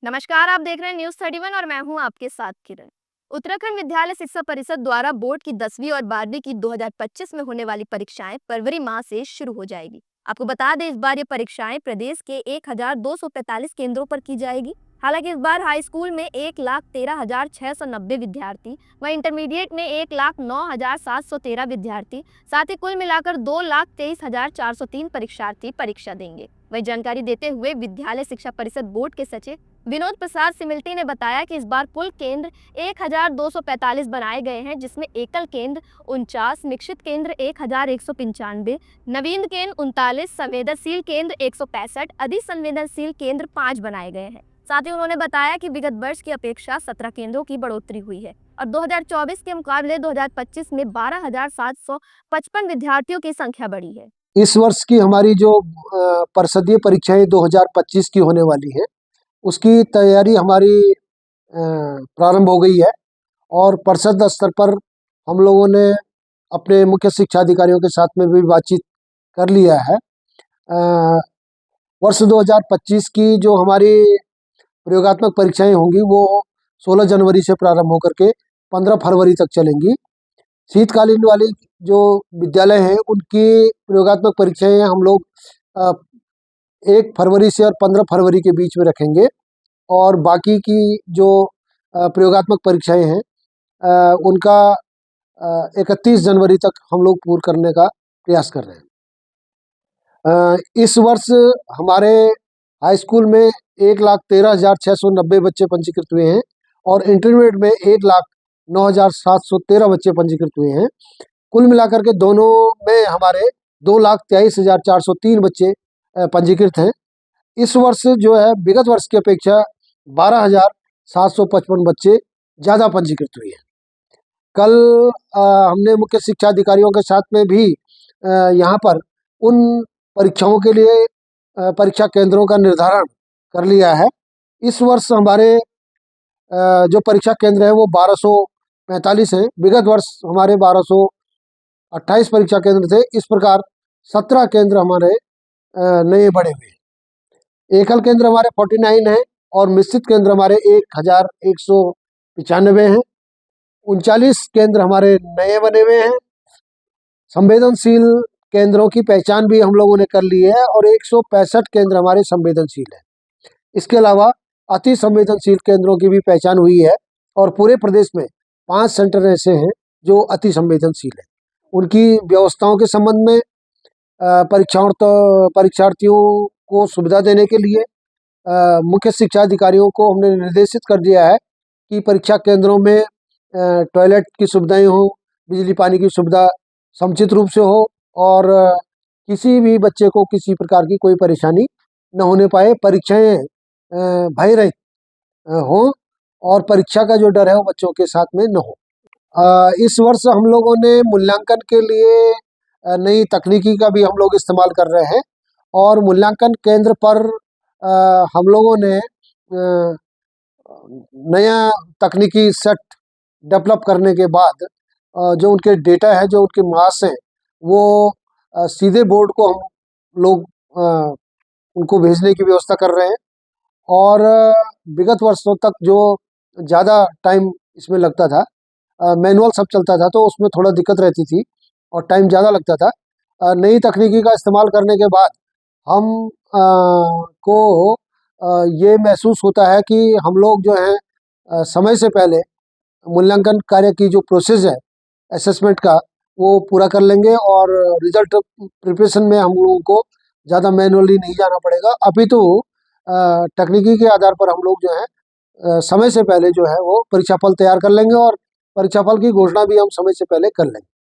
नमस्कार, आप देख रहे हैं न्यूज़ 31 और मैं हूं आपके साथ किरण। उत्तराखंड विद्यालय शिक्षा परिषद द्वारा बोर्ड की 10वीं और 12वीं की 2025 में होने वाली परीक्षाएं फरवरी माह से शुरू हो जाएगी। आपको बता दें, इस बार ये परीक्षाएं प्रदेश के 1245 केंद्रों पर की जाएगी। हालांकि इस बार हाई स्कूल में 1,13,690 विद्यार्थी व इंटरमीडिएट में 1,09,713 विद्यार्थी, साथ ही कुल मिलाकर 2,23,403 परीक्षार्थी परीक्षा देंगे। वही जानकारी देते हुए विद्यालय शिक्षा परिषद बोर्ड के सचिव विनोद प्रसाद सिमिल्टी ने बताया कि इस बार कुल केंद्र 1,245 बनाए गए हैं, जिसमें एकल केंद्र 49, मिश्रित केंद्र 1,195, नवीन केंद्र 39, संवेदनशील केंद्र 165, अधिसंवेदनशील केंद्र 5 बनाए गए हैं। साथ ही उन्होंने बताया कि विगत वर्ष की अपेक्षा 17 केंद्रों की बढ़ोतरी हुई है और 2024 के मुकाबले 2025 में 12,755 विद्यार्थियों की संख्या बढ़ी है। इस वर्ष की हमारी जो परिषदीय परीक्षाएं 2025 की होने वाली है, उसकी तैयारी हमारी प्रारंभ हो गई है और परिषद स्तर पर हम लोगों ने अपने मुख्य शिक्षा अधिकारियों के साथ में भी बातचीत कर लिया है। वर्ष 2025 की जो हमारी प्रयोगात्मक परीक्षाएं होंगी वो 16 जनवरी से प्रारंभ होकर के 15 फरवरी तक चलेंगी। शीतकालीन वाली जो विद्यालय हैं उनकी प्रयोगात्मक परीक्षाएं हम लोग 1 फरवरी से और 15 फरवरी के बीच में रखेंगे और बाकी की जो प्रयोगात्मक परीक्षाएं हैं उनका 31 जनवरी तक हम लोग पूर्ण करने का प्रयास कर रहे हैं। इस वर्ष हमारे हाई स्कूल में 1,13,690 बच्चे पंजीकृत हुए हैं और इंटरमीडिएट में 1,09,713 बच्चे पंजीकृत हुए हैं। कुल मिलाकर के दोनों में हमारे 2,23,403 बच्चे पंजीकृत हैं। इस वर्ष जो है विगत वर्ष की अपेक्षा 12,755 बच्चे ज़्यादा पंजीकृत हुए हैं। कल हमने मुख्य शिक्षा अधिकारियों के साथ में भी यहाँ पर उन परीक्षाओं के लिए परीक्षा केंद्रों का निर्धारण कर लिया है। इस वर्ष हमारे जो परीक्षा केंद्र है वो 1245 हैं। विगत वर्ष हमारे 1228 परीक्षा केंद्र थे। इस प्रकार 17 केंद्र हमारे नए बढ़े हुए हैं। एकल केंद्र हमारे 49 हैं और मिश्रित केंद्र हमारे 1,195 हैं। 39 केंद्र हमारे नए बने हुए हैं। संवेदनशील केंद्रों की पहचान भी हम लोगों ने कर ली है और 165 केंद्र हमारे संवेदनशील हैं। इसके अलावा अति संवेदनशील केंद्रों की भी पहचान हुई है और पूरे प्रदेश में 5 सेंटर ऐसे हैं जो अति संवेदनशील हैं। उनकी व्यवस्थाओं के संबंध में परीक्षार्थियों को सुविधा देने के लिए मुख्य शिक्षा अधिकारियों को हमने निर्देशित कर दिया है कि परीक्षा केंद्रों में टॉयलेट की सुविधाएं हो, बिजली पानी की सुविधा समुचित रूप से हो और किसी भी बच्चे को किसी प्रकार की कोई परेशानी न होने पाए। परीक्षाएं भय रहित हो और परीक्षा का जो डर है वो बच्चों के साथ में न हो। इस वर्ष हम लोगों ने मूल्यांकन के लिए नई तकनीकी का भी हम लोग इस्तेमाल कर रहे हैं और मूल्यांकन केंद्र पर हम लोगों ने नया तकनीकी सेट डेवलप करने के बाद जो उनके डेटा है, जो उनके मार्क्स हैं, वो सीधे बोर्ड को हम लोग उनको भेजने की व्यवस्था कर रहे हैं। और विगत वर्षों तक जो ज़्यादा टाइम इसमें लगता था, मैनुअल सब चलता था, तो उसमें थोड़ा दिक्कत रहती थी और टाइम ज़्यादा लगता था। नई तकनीकी का इस्तेमाल करने के बाद हम को ये महसूस होता है कि हम लोग जो है समय से पहले मूल्यांकन कार्य की जो प्रोसेस है असेसमेंट का, वो पूरा कर लेंगे और रिजल्ट प्रिपरेशन में हम लोगों को ज़्यादा मैनुअली नहीं जाना पड़ेगा। अभी तो तकनीकी के आधार पर हम लोग जो है समय से पहले जो है वो परीक्षाफल तैयार कर लेंगे और परीक्षाफल की घोषणा भी हम समय से पहले कर लेंगे।